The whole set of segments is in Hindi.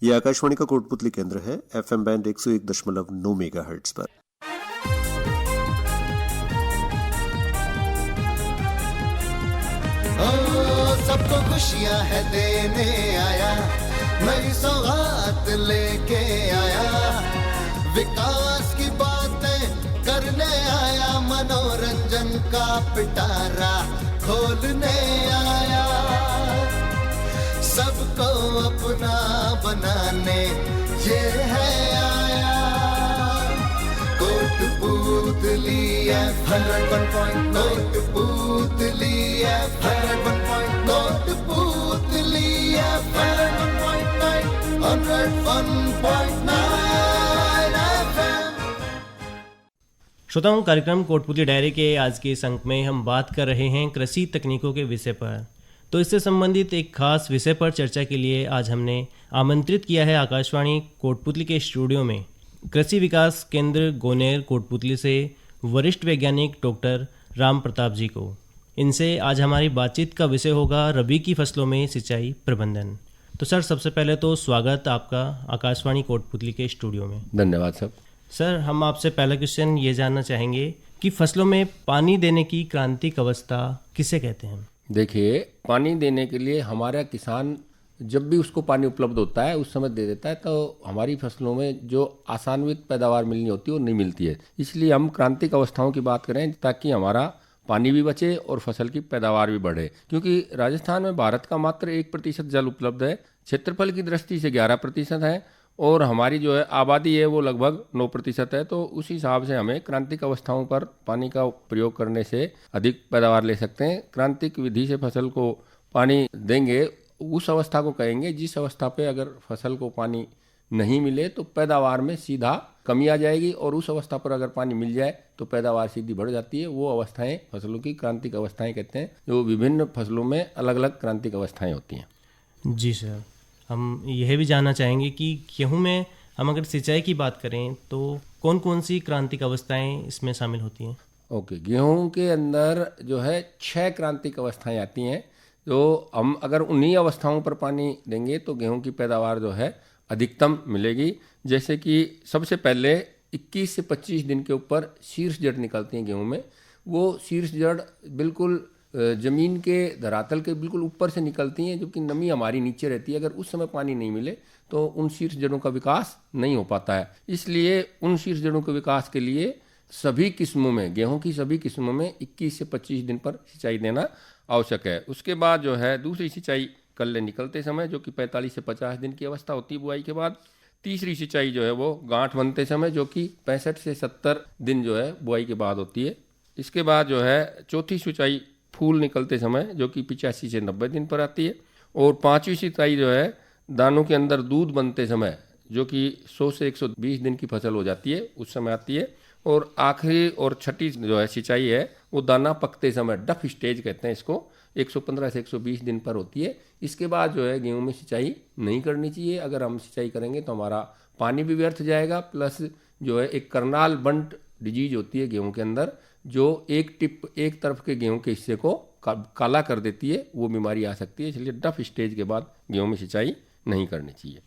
ये आकाशवाणी का कोटपुतली केंद्र है, FM बैंड 101.9 मेगाहर्ट्ज पर। सबको खुशियां है देने आया, नई सौगात लेके आया, विकास की बातें करने आया, मनोरंजन का पिटारा खोलने आया, सबको अपना बनाने ये है आया। Kotputli FM 101.9, Kotputli FM 101.9, Kotputli FM 101.9 FM। श्रोताओं, कार्यक्रम कोटपुतली डायरी के आज के इस अंक में हम बात कर रहे हैं कृषि तकनीकों के विषय पर। तो इससे संबंधित एक खास विषय पर चर्चा के लिए आज हमने आमंत्रित किया है आकाशवाणी कोटपुतली के स्टूडियो में कृषि विकास केंद्र गोनेर कोटपुतली से वरिष्ठ वैज्ञानिक डॉक्टर राम प्रताप जी को। इनसे आज हमारी बातचीत का विषय होगा रबी की फसलों में सिंचाई प्रबंधन। तो सर, सबसे पहले तो स्वागत आपका आकाशवाणी कोटपुतली के स्टूडियो में। धन्यवाद सर, हम आपसे पहला क्वेश्चन ये जानना चाहेंगे कि फसलों में पानी देने की क्रांतिक अवस्था किसे कहते हैं? देखिए, पानी देने के लिए हमारा किसान जब भी उसको पानी उपलब्ध होता है उस समय दे देता है, तो हमारी फसलों में जो आसान्वित पैदावार मिलनी होती है वो नहीं मिलती है। इसलिए हम क्रांतिक अवस्थाओं की बात करें ताकि हमारा पानी भी बचे और फसल की पैदावार भी बढ़े। क्योंकि राजस्थान में भारत का मात्र 1% जल उपलब्ध है, क्षेत्रफल की दृष्टि से 11% है और हमारी जो है आबादी है वो लगभग 9% है। तो उस हिसाब से हमें क्रांतिक अवस्थाओं पर पानी का प्रयोग करने से अधिक पैदावार ले सकते हैं। क्रांतिक विधि से फसल को पानी देंगे उस अवस्था को कहेंगे जिस अवस्था पे अगर फसल को पानी नहीं मिले तो पैदावार में सीधा कमी आ जाएगी, और उस अवस्था पर अगर पानी मिल जाए तो पैदावार सीधी बढ़ जाती है। वो अवस्थाएं फसलों की क्रांतिक अवस्थाएं कहते हैं, जो विभिन्न फसलों में अलग अलग क्रांतिक अवस्थाएं होती हैं। जी सर, हम यह भी जानना चाहेंगे कि गेहूं में हम अगर सिंचाई की बात करें तो कौन कौन सी क्रांतिक अवस्थाएं इसमें शामिल होती हैं? ओके, गेहूं के अंदर जो है 6 क्रांतिक अवस्थाएं आती हैं। तो हम अगर उन्हीं अवस्थाओं पर पानी देंगे तो गेहूं की पैदावार जो है अधिकतम मिलेगी। जैसे कि सबसे पहले 21 से 25 दिन के ऊपर शीर्ष जड़ निकलती हैं गेहूं में। वो शीर्ष जड़ बिल्कुल ज़मीन के धरातल के बिल्कुल ऊपर से निकलती हैं, जबकि नमी हमारी नीचे रहती है। अगर उस समय पानी नहीं मिले तो उन शीर्ष जड़ों का विकास नहीं हो पाता है। इसलिए उन शीर्ष जड़ों के विकास के लिए सभी किस्मों में, गेहूं की सभी किस्मों में 21 से 25 दिन पर सिंचाई देना आवश्यक है। उसके बाद जो है दूसरी सिंचाई कल्ले निकलते समय, जो कि 45 से 50 दिन की अवस्था होती है बुआई के बाद। तीसरी सिंचाई जो है वो गांठ बनते समय, जो कि 65 से 70 दिन जो है बुआई के बाद होती है। इसके बाद जो है चौथी सिंचाई फूल निकलते समय, जो कि 85 से 90 दिन पर आती है। और पांचवी सिंचाई जो है दानों के अंदर दूध बनते समय, जो कि 100 से 120 दिन की फसल हो जाती है, उस समय आती है। और आखिरी और छठी जो है सिंचाई है वो दाना पकते समय, डफ स्टेज कहते हैं इसको, 115 से 120 दिन पर होती है। इसके बाद जो है गेहूं में सिंचाई नहीं करनी चाहिए। अगर हम सिंचाई करेंगे तो हमारा पानी भी व्यर्थ जाएगा, प्लस जो है एक करनाल बंट डिजीज होती है गेहूं के अंदर, जो एक टिप एक तरफ के गेहूं के हिस्से को काला कर देती है, वो बीमारी आ सकती है। इसलिए डफ स्टेज के बाद गेहूं में सिंचाई नहीं करनी चाहिए।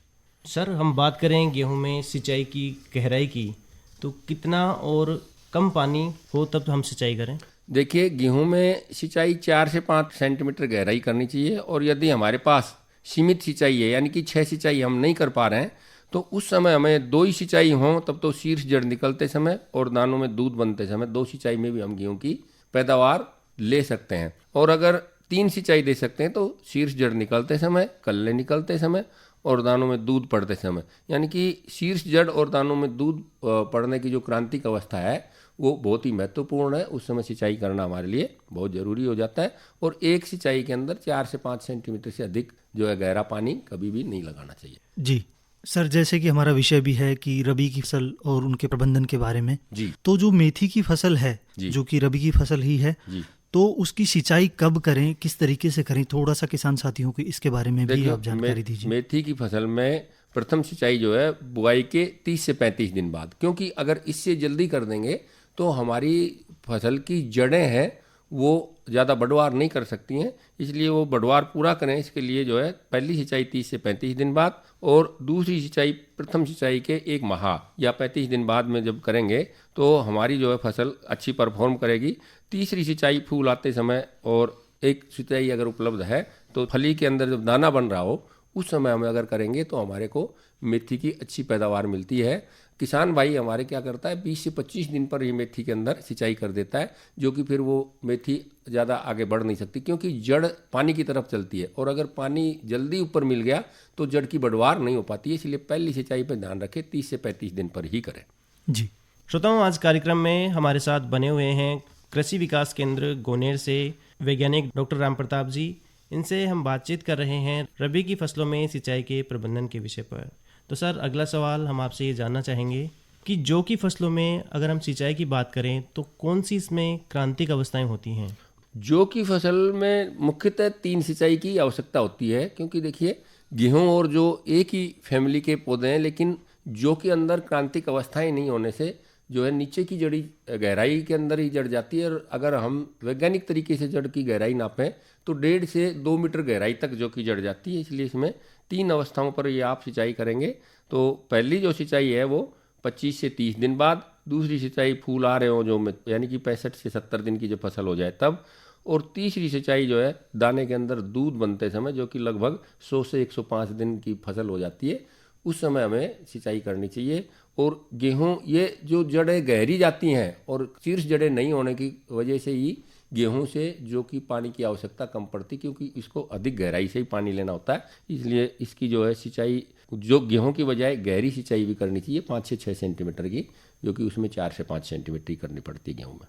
सर, हम बात करें गेहूं में सिंचाई की गहराई की, तो कितना और कम पानी हो तब हम सिंचाई करें? देखिए, गेहूं में सिंचाई 4 से 5 सेंटीमीटर गहराई करनी चाहिए। और यदि हमारे पास सीमित सिंचाई है, यानी कि 6 सिंचाई हम नहीं कर पा रहे हैं, तो उस समय हमें 2 ही सिंचाई हों, तब तो शीर्ष जड़ निकलते समय और दानों में दूध बनते समय 2 सिंचाई में भी हम गेहूं की पैदावार ले सकते हैं। और अगर 3 सिंचाई दे सकते हैं तो शीर्ष जड़ निकलते समय, कल्ले निकलते समय और दानों में दूध पड़ते समय। यानी कि शीर्ष जड़ और दानों में दूध पड़ने की जो क्रांतिक अवस्था है वो बहुत ही महत्वपूर्ण है। उस समय सिंचाई करना हमारे लिए बहुत ज़रूरी हो जाता है। और एक सिंचाई के अंदर 4 से 5 सेंटीमीटर से अधिक जो है गहरा पानी कभी भी नहीं लगाना चाहिए। जी सर, जैसे कि हमारा विषय भी है कि रबी की फसल और उनके प्रबंधन के बारे में जी, तो जो मेथी की फसल है जो कि रबी की फसल ही है जी, तो उसकी सिंचाई कब करें, किस तरीके से करें, थोड़ा सा किसान साथियों को इसके बारे में भी आप जानकारी दीजिए। मेथी की फसल में प्रथम सिंचाई जो है बुआई के 30 से 35 दिन बाद, क्योंकि अगर इससे जल्दी कर देंगे तो हमारी फसल की जड़ें हैं वो ज़्यादा बढ़वार नहीं कर सकती हैं, इसलिए वो बढ़वार पूरा करें। इसके लिए जो है पहली सिंचाई 30 से 35 दिन बाद और दूसरी सिंचाई प्रथम सिंचाई के 1 माह या 35 दिन बाद में जब करेंगे तो हमारी जो है फसल अच्छी परफॉर्म करेगी। तीसरी सिंचाई फूल आते समय और एक सिंचाई अगर उपलब्ध है तो फली के अंदर जब दाना बन रहा हो उस समय हमें अगर करेंगे तो हमारे को मेथी की अच्छी पैदावार मिलती है। किसान भाई हमारे क्या करता है 20 से 25 दिन पर ये मेथी के अंदर सिंचाई कर देता है, जो कि फिर वो मेथी ज़्यादा आगे बढ़ नहीं सकती क्योंकि जड़ पानी की तरफ चलती है और अगर पानी जल्दी ऊपर मिल गया तो जड़ की बढ़वार नहीं हो पाती है। इसलिए पहली सिंचाई पर ध्यान रखें, 30 से 35 दिन पर ही करें। जी श्रोताओं, आज कार्यक्रम में हमारे साथ बने हुए हैं कृषि विकास केंद्र गोनेर से वैज्ञानिक डॉक्टर राम प्रताप जी। इनसे हम बातचीत कर रहे हैं रबी की फसलों में सिंचाई के प्रबंधन के विषय पर। तो सर, अगला सवाल हम आपसे ये जानना चाहेंगे कि जौ की फसलों में अगर हम सिंचाई की बात करें तो कौन सी इसमें क्रांतिक अवस्थाएं होती हैं? जौ की फसल में मुख्यतः 3 सिंचाई की आवश्यकता होती है, क्योंकि देखिए गेहूं और जौ एक ही फैमिली के पौधे हैं, लेकिन जौ के अंदर क्रांतिक अवस्थाएं नहीं होने से जो है नीचे की जड़ी गहराई के अंदर ही जड़ जाती है। और अगर हम वैज्ञानिक तरीके से जड़ की गहराई नापें तो 1.5 से 2 मीटर गहराई तक जौ की जड़ जाती है। इसलिए इसमें 3 अवस्थाओं पर ये आप सिंचाई करेंगे। तो पहली जो सिंचाई है वो 25 से 30 दिन बाद, दूसरी सिंचाई फूल आ रहे हो जो में यानी कि 65 से 70 दिन की जो फसल हो जाए तब, और तीसरी सिंचाई जो है दाने के अंदर दूध बनते समय जो कि लगभग 100 से 105 दिन की फसल हो जाती है, उस समय हमें सिंचाई करनी चाहिए। और गेहूं ये जो जड़ें गहरी जाती हैं और शीर्ष जड़ें नहीं होने की वजह से ही गेहूं से जो कि पानी की आवश्यकता कम पड़ती, क्योंकि इसको अधिक गहराई से ही पानी लेना होता है। इसलिए इसकी जो है सिंचाई जो गेहूं की बजाय गहरी सिंचाई भी करनी चाहिए 5 से 6 सेंटीमीटर की, जो कि उसमें 4 से 5 सेंटीमीटर की करनी पड़ती है गेहूं में।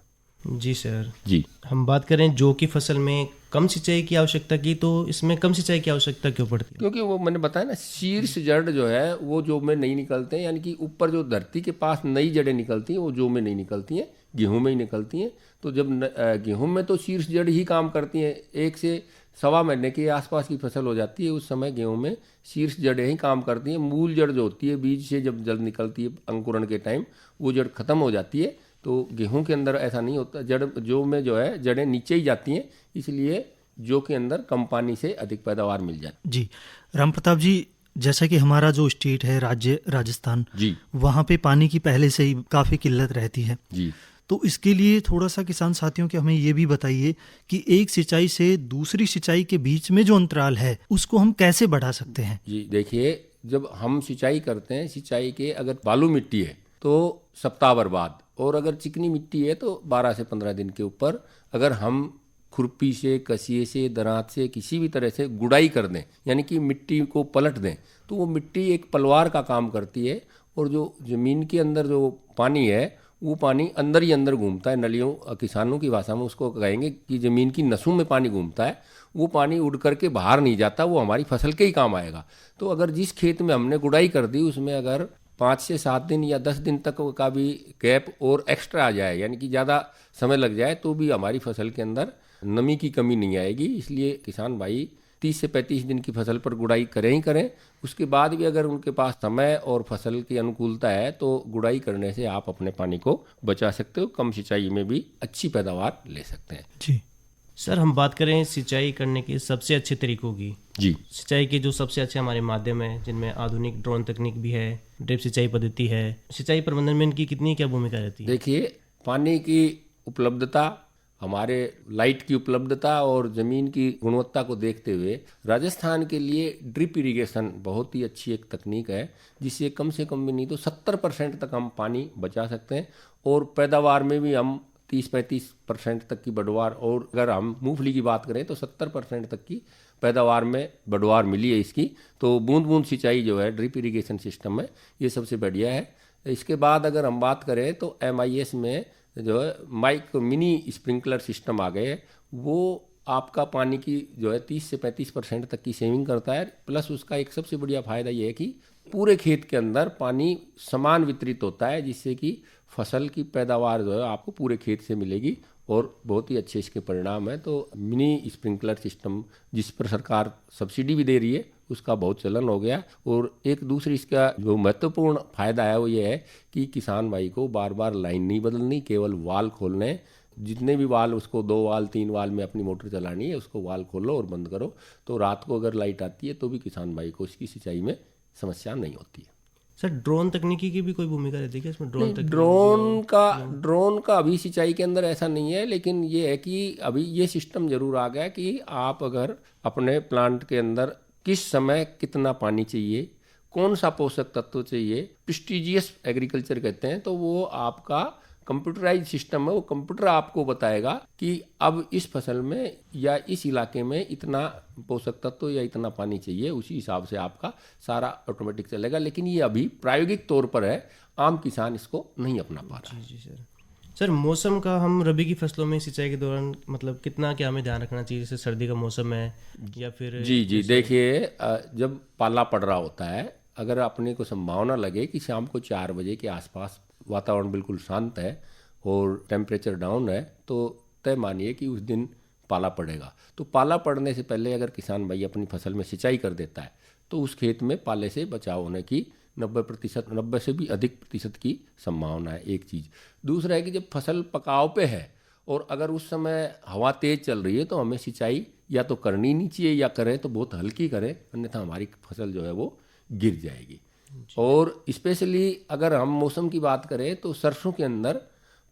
जी सर जी, हम बात करें जौ की फसल में कम सिंचाई की आवश्यकता की, तो इसमें कम सिंचाई की आवश्यकता क्यों पड़ती है? क्योंकि वो मैंने बताया ना, शीर्ष जड़ जो है वो जौ में नहीं निकलते हैं, यानी कि ऊपर जो धरती के पास नई जड़ें निकलती हैं वो जौ में नहीं निकलती हैं, गेहूं में ही निकलती हैं। तो जब गेहूं में तो शीर्ष जड़ ही काम करती हैं, 1 से 1.25 महीने के आसपास की फसल हो जाती है, उस समय गेहूं में शीर्ष जड़ें ही काम करती हैं। मूल जड़ जो होती है बीज से जब जड़ निकलती है अंकुरण के टाइम, वो जड़ खत्म हो जाती है। तो गेहूं के अंदर ऐसा नहीं होता, जड़ जौ में जो है जड़ें नीचे ही जाती हैं, इसलिए जौ के अंदर कम पानी से अधिक पैदावार मिल जाती जी। राम प्रताप जी, जैसा कि हमारा जो स्टेट है राज्य राजस्थान जी, वहाँ पे पानी की पहले से ही काफ़ी किल्लत रहती है, जी। तो इसके लिए थोड़ा सा किसान साथियों के हमें ये भी बताइए कि एक सिंचाई से दूसरी सिंचाई के बीच में जो अंतराल है उसको हम कैसे बढ़ा सकते हैं? जी देखिए, जब हम सिंचाई करते हैं, सिंचाई के अगर बालू मिट्टी है तो सप्ताह भर बाद, और अगर चिकनी मिट्टी है तो 12 से 15 दिन के ऊपर अगर हम खुरपी से, कसिए से, दरात से किसी भी तरह से गुड़ाई कर दें, यानी कि मिट्टी को पलट दें, तो वो मिट्टी एक पलवार का काम करती है। और जो ज़मीन के अंदर जो पानी है वो पानी अंदर ही अंदर घूमता है, नलियों, किसानों की भाषा में उसको कहेंगे कि ज़मीन की नसों में पानी घूमता है, वो पानी उड़ करके बाहर नहीं जाता, वो हमारी फसल के ही काम आएगा। तो अगर जिस खेत में हमने गुड़ाई कर दी उसमें अगर 5 से 7 दिन या 10 दिन तक का भी गैप और एक्स्ट्रा आ जाए, यानी कि ज़्यादा समय लग जाए, तो भी हमारी फसल के अंदर नमी की कमी नहीं आएगी। इसलिए किसान भाई 30 से 35 दिन की फसल पर गुड़ाई करें ही करें। उसके बाद भी अगर उनके पास समय और फसल की अनुकूलता है तो गुड़ाई करने से आप अपने पानी को बचा सकते हो, कम सिंचाई में भी अच्छी पैदावार ले सकते हैं। जी सर, हम बात करें सिंचाई करने के सबसे अच्छे तरीकों की। जी, सिंचाई के जो सबसे अच्छे हमारे माध्यम है, जिनमें आधुनिक ड्रोन तकनीक भी है, ड्रिप सिंचाई पद्धति है, सिंचाई प्रबंधन में इनकी कितनी क्या भूमिका रहती है? देखिए, पानी की उपलब्धता, हमारे लाइट की उपलब्धता और ज़मीन की गुणवत्ता को देखते हुए राजस्थान के लिए ड्रिप इरिगेशन बहुत ही अच्छी एक तकनीक है, जिससे कम से कम भी नहीं तो 70% तक हम पानी बचा सकते हैं और पैदावार में भी हम 30-35% तक की बढ़वार, और अगर हम मूंगफली की बात करें तो 70% तक की पैदावार में बढ़वार मिली है इसकी। तो बूंद बूंद सिंचाई जो है ड्रिप इरिगेशन सिस्टम में ये सबसे बढ़िया है। इसके बाद अगर हम बात करें तो MIS में जो है माइक्रो मिनी स्प्रिंकलर सिस्टम आ गए, वो आपका पानी की जो है 30 से 35% तक की सेविंग करता है। प्लस उसका एक सबसे बढ़िया फायदा ये है कि पूरे खेत के अंदर पानी समान वितरित होता है, जिससे कि फसल की पैदावार जो है आपको पूरे खेत से मिलेगी और बहुत ही अच्छे इसके परिणाम है। तो मिनी स्प्रिंकलर सिस्टम जिस पर सरकार सब्सिडी भी दे रही है उसका बहुत चलन हो गया। और एक दूसरी इसका जो महत्वपूर्ण फायदा है वो ये है कि किसान भाई को बार बार लाइन नहीं बदलनी, केवल वाल खोलने, जितने भी वाल, उसको 2 वाल 3 वाल में अपनी मोटर चलानी है, उसको वाल खोलो और बंद करो, तो रात को अगर लाइट आती है तो भी किसान भाई को उसकी सिंचाई में समस्या नहीं होती है। सर ड्रोन तकनीकी की भी कोई भूमिका रहती है क्या इसमें? ड्रोन का अभी सिंचाई के अंदर ऐसा नहीं है, लेकिन ये है कि अभी ये सिस्टम जरूर आ गया कि आप अगर अपने प्लांट के अंदर किस समय कितना पानी चाहिए, कौन सा पोषक तत्व चाहिए, प्रेस्टिजियस एग्रीकल्चर कहते हैं, तो वो आपका कंप्यूटराइज सिस्टम है, वो कंप्यूटर आपको बताएगा कि अब इस फसल में या इस इलाके में इतना पोषक तत्व या इतना पानी चाहिए, उसी हिसाब से आपका सारा ऑटोमेटिक चलेगा। लेकिन ये अभी प्रायोगिक तौर पर है, आम किसान इसको नहीं अपना पा रहा है। जी सर, मौसम का हम रबी की फसलों में सिंचाई के दौरान मतलब कितना क्या हमें ध्यान रखना चाहिए? जैसे सर्दी का मौसम है या फिर जी देखिए, जब पाला पड़ रहा होता है, अगर अपने को संभावना लगे कि शाम को 4 बजे के आसपास वातावरण बिल्कुल शांत है और टेम्परेचर डाउन है, तो तय मानिए कि उस दिन पाला पड़ेगा। तो पाला पड़ने से पहले अगर किसान भाई अपनी फसल में सिंचाई कर देता है तो उस खेत में पाले से बचाव होने की 90% से भी अधिक प्रतिशत की संभावना है, एक चीज़। दूसरा है कि जब फसल पकाव पे है और अगर उस समय हवा तेज़ चल रही है तो हमें सिंचाई या तो करनी नहीं चाहिए, या करें तो बहुत हल्की करें, अन्यथा हमारी फसल जो है वो गिर जाएगी। और स्पेशली अगर हम मौसम की बात करें तो सरसों के अंदर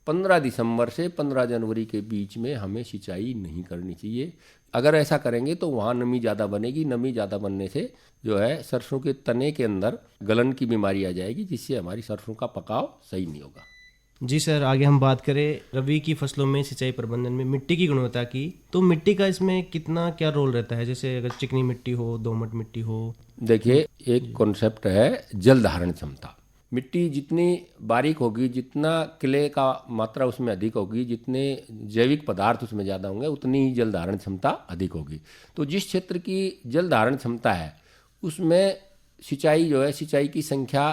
15 दिसंबर से 15 जनवरी के बीच में हमें सिंचाई नहीं करनी चाहिए। अगर ऐसा करेंगे तो वहाँ नमी ज़्यादा बनेगी, नमी ज़्यादा बनने से जो है सरसों के तने के अंदर गलन की बीमारी आ जाएगी, जिससे हमारी सरसों का पकाव सही नहीं होगा। जी सर, आगे हम बात करें रबी की फसलों में सिंचाई प्रबंधन में मिट्टी की गुणवत्ता की, तो मिट्टी का इसमें कितना क्या रोल रहता है? जैसे अगर चिकनी मिट्टी हो, दोमट मिट्टी हो। देखिए, एक कॉन्सेप्ट है जल धारण क्षमता। मिट्टी जितनी बारीक होगी, जितना क्ले का मात्रा उसमें अधिक होगी, जितने जैविक पदार्थ उसमें ज़्यादा होंगे, उतनी ही जल धारण क्षमता अधिक होगी। तो जिस क्षेत्र की जल धारण क्षमता है उसमें सिंचाई जो है, सिंचाई की संख्या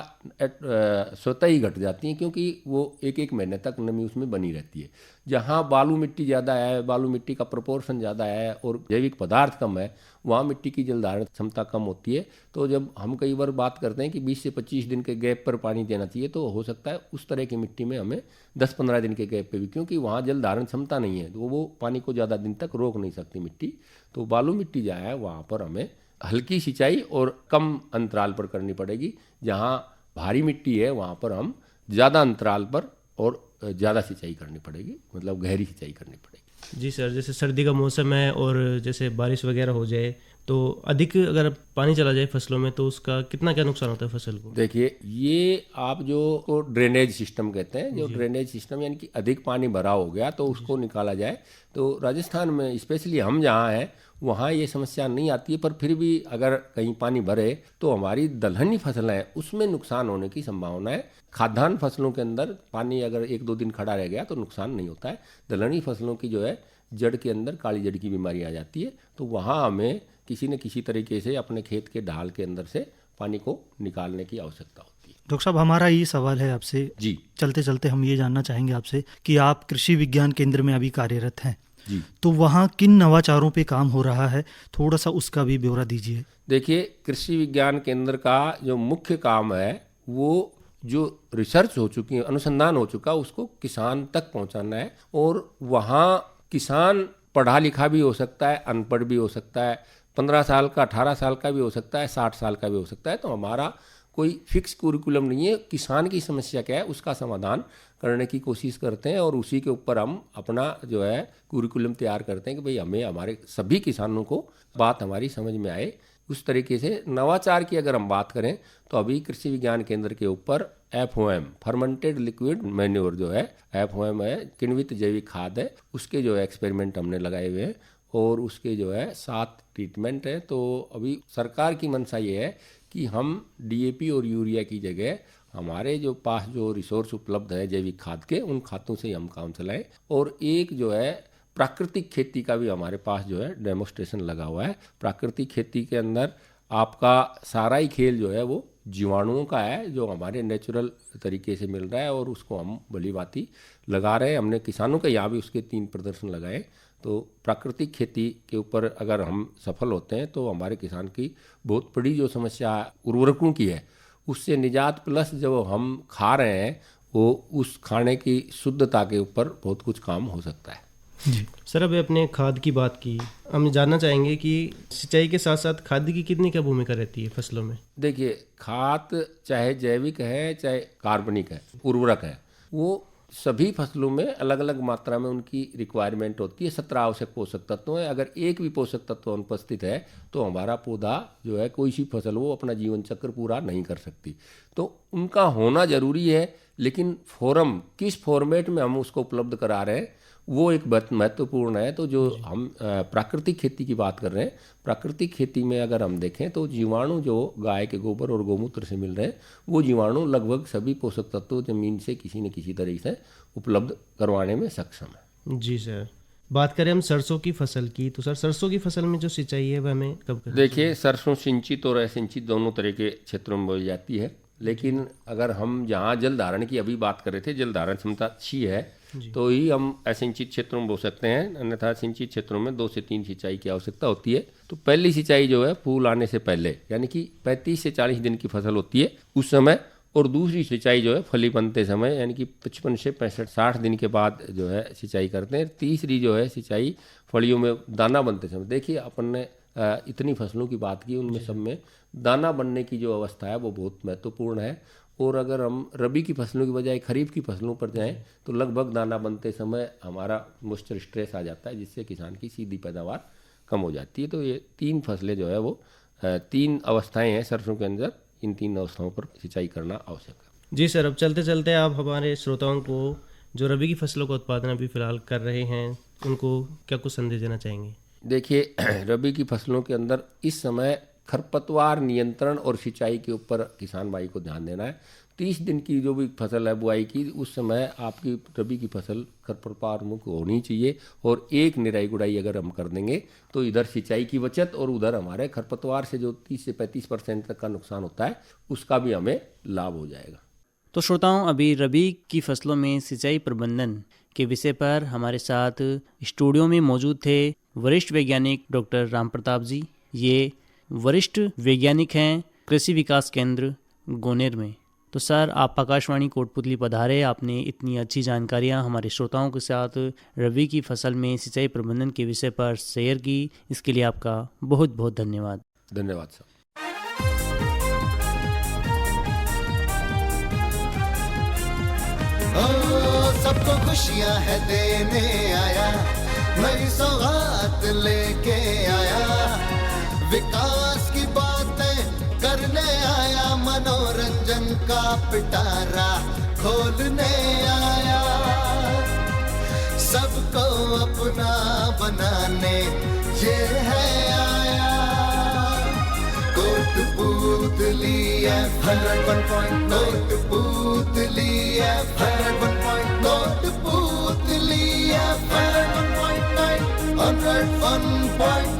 स्वतः ही घट जाती है, क्योंकि वो एक महीने तक नमी उसमें बनी रहती है। जहाँ बालू मिट्टी ज़्यादा है, बालू मिट्टी का प्रोपोर्शन ज़्यादा है और जैविक पदार्थ कम है, वहाँ मिट्टी की जल धारण क्षमता कम होती है। तो जब हम कई बार बात करते हैं कि 20 से 25 दिन के गैप पर पानी देना चाहिए, तो हो सकता है उस तरह की मिट्टी में हमें 10-15 दिन के गैप पे भी, क्योंकि वहाँ जल धारण क्षमता नहीं है, तो वो पानी को ज़्यादा दिन तक रोक नहीं सकती मिट्टी। तो बालू मिट्टी जो है वहाँ पर हमें हल्की सिंचाई और कम अंतराल पर करनी पड़ेगी। जहाँ भारी मिट्टी है वहाँ पर हम ज़्यादा अंतराल पर और ज़्यादा सिंचाई करनी पड़ेगी, मतलब गहरी सिंचाई करनी पड़ेगी। जी सर, जैसे सर्दी का मौसम है और जैसे बारिश वगैरह हो जाए तो अधिक अगर पानी चला जाए फसलों में तो उसका कितना क्या नुकसान होता है फसल को? देखिए, ये आप जो ड्रेनेज सिस्टम कहते हैं, जो ड्रेनेज सिस्टम यानी कि अधिक पानी भरा हो गया तो उसको निकाला जाए, तो राजस्थान में स्पेशली हम जहाँ हैं वहाँ ये समस्या नहीं आती है। पर फिर भी अगर कहीं पानी भरे तो हमारी दलहनी फसलें हैं उसमें नुकसान होने की संभावना है। खाद्यान्न फसलों के अंदर पानी अगर 1-2 दिन खड़ा रह गया तो नुकसान नहीं होता है। दलहनी फसलों की जो है जड़ के अंदर काली जड़ की बीमारी आ जाती है, तो वहाँ हमें किसी न किसी तरीके से अपने खेत के ढाल के अंदर से पानी को निकालने की आवश्यकता होती है। डॉक्टर साहब, हमारा ये सवाल है आपसे, जी चलते चलते हम ये जानना चाहेंगे आपसे कि आप कृषि विज्ञान केंद्र में अभी कार्यरत हैं जी, तो वहाँ किन नवाचारों पे काम हो रहा है, थोड़ा सा उसका भी ब्यौरा दीजिए। देखिए, कृषि विज्ञान केंद्र का जो मुख्य काम है वो जो रिसर्च हो चुकी है, अनुसंधान हो चुका, उसको किसान तक पहुंचाना है। और वहाँ किसान पढ़ा लिखा भी हो सकता है, अनपढ़ भी हो सकता है, 15 साल का 18 साल का भी हो सकता है, 60 साल का भी हो सकता है। तो हमारा कोई फिक्स कुरिकुलम नहीं है, किसान की समस्या क्या है उसका समाधान करने की कोशिश करते हैं और उसी के ऊपर हम अपना जो है कुरिकुलम तैयार करते हैं कि भाई हमें हमारे सभी किसानों को बात हमारी समझ में आए। उस तरीके से नवाचार की अगर हम बात करें तो अभी कृषि विज्ञान केंद्र के ऊपर FOM फर्मेंटेड लिक्विड मैन्योर जो है, FOM है, किण्वित जैविक खाद है, उसके जो है एक्सपेरिमेंट हमने लगाए हुए हैं और उसके जो है 7 ट्रीटमेंट है। तो अभी सरकार की मंशा ये है कि हम DAP और यूरिया की जगह हमारे जो पास जो रिसोर्स उपलब्ध है जैविक खाद के, उन खादों से हम काम चलाएं। और एक जो है प्राकृतिक खेती का भी हमारे पास जो है डेमोस्ट्रेशन लगा हुआ है। प्राकृतिक खेती के अंदर आपका सारा ही खेल जो है वो जीवाणुओं का है, जो हमारे नेचुरल तरीके से मिल रहा है और उसको हम भली भांति लगा रहे हैं। हमने किसानों के यहाँ भी उसके 3 प्रदर्शन लगाए। तो प्राकृतिक खेती के ऊपर अगर हम सफल होते हैं तो हमारे किसान की बहुत बड़ी जो समस्या उर्वरकों की है उससे निजात, प्लस जो हम खा रहे हैं वो उस खाने की शुद्धता के ऊपर बहुत कुछ काम हो सकता है। सर, अभी अपने खाद की बात की, हम जानना चाहेंगे कि सिंचाई के साथ साथ खाद की कितनी क्या भूमिका रहती है फसलों में? देखिए, खाद चाहे जैविक है चाहे कार्बनिक है, उर्वरक है, वो सभी फसलों में अलग अलग मात्रा में उनकी रिक्वायरमेंट होती है। 17 आवश्यक पोषक तत्व हैं। अगर एक भी पोषक तत्व अनुपस्थित है तो हमारा पौधा जो है, कोई सी फसल वो अपना जीवन चक्र पूरा नहीं कर सकती। तो उनका होना जरूरी है, लेकिन फॉर्म किस फॉर्मेट में हम उसको उपलब्ध करा रहे हैं वो एक बहुत महत्वपूर्ण है। तो जो हम प्राकृतिक खेती की बात कर रहे हैं, प्राकृतिक खेती में अगर हम देखें तो जीवाणु जो गाय के गोबर और गौमूत्र से मिल रहे हैं, वो जीवाणु लगभग सभी पोषक तत्व जमीन से किसी न किसी तरीके से उपलब्ध करवाने में सक्षम है। जी सर, बात करें हम सरसों की फसल की, तो सर सरसों की फसल में जो सिंचाई है वह हमें कब करनी? देखिए, सरसों सिंचित और असिंचित दोनों तरह के क्षेत्रों में बोई जाती है, लेकिन अगर हम जहाँ जल धारण की अभी बात कर रहे थे, जल धारण क्षमता अच्छी है तो ही हम असिंचित क्षेत्रों में बो सकते हैं, अन्यथा सिंचित क्षेत्रों में 2 से 3 सिंचाई की आवश्यकता होती है। तो पहली सिंचाई जो है फूल आने से पहले, यानी कि 35 से 40 दिन की फसल होती है उस समय, और दूसरी सिंचाई जो है फली बनते समय, यानी कि 55 से 65-60 दिन के बाद जो है सिंचाई करते हैं। तीसरी जो है सिंचाई फलियों में दाना बनते समय। देखिए, अपन ने इतनी फसलों की बात की, उनमें सब में दाना बनने की जो अवस्था है वो बहुत महत्वपूर्ण है। और अगर हम रबी की फसलों की बजाय खरीफ की फसलों पर जाएं तो लगभग दाना बनते समय हमारा मॉइस्चर स्ट्रेस आ जाता है, जिससे किसान की सीधी पैदावार कम हो जाती है। तो ये 3 फसलें जो है वो 3 अवस्थाएं हैं सरसों के अंदर, इन 3 अवस्थाओं पर सिंचाई करना आवश्यक है। जी सर, अब चलते चलते आप हमारे श्रोताओं को जो रबी की फसलों का उत्पादन अभी फिलहाल कर रहे हैं उनको क्या कुछ संदेश देना चाहेंगे? देखिए, रबी की फसलों के अंदर इस समय खरपतवार नियंत्रण और सिंचाई के ऊपर किसान भाई को ध्यान देना है। 30 दिन की जो भी फसल है बुआई की, उस समय आपकी रबी की फसल खरपतवार मुक्त होनी चाहिए, और एक निराई गुड़ाई अगर हम कर देंगे तो इधर सिंचाई की बचत और उधर हमारे खरपतवार से जो 30 से 35% तक का नुकसान होता है उसका भी हमें लाभ हो जाएगा। तो श्रोताओं, अभी रबी की फसलों में सिंचाई प्रबंधन के विषय पर हमारे साथ स्टूडियो में मौजूद थे वरिष्ठ वैज्ञानिक डॉक्टर राम प्रताप जी। ये वरिष्ठ वैज्ञानिक हैं कृषि विकास केंद्र गोनेर में। तो सर, आप आकाशवाणी कोटपुतली पधारे, आपने इतनी अच्छी जानकारियां हमारे श्रोताओं के साथ रबी की फसल में सिंचाई प्रबंधन के विषय पर शेयर की, इसके लिए आपका बहुत बहुत धन्यवाद। धन्यवाद सर। सबको खुशियां है देने आया, नई सौगात लेके आया, विकास की बातें करने आया, मनोरंजन का पिटारा खोलने आया, सबको अपना बनाने ये है आया। Kotputli FM 101.9, Kotputli FM 101.9, Kotputli FM 101.9, 101.9।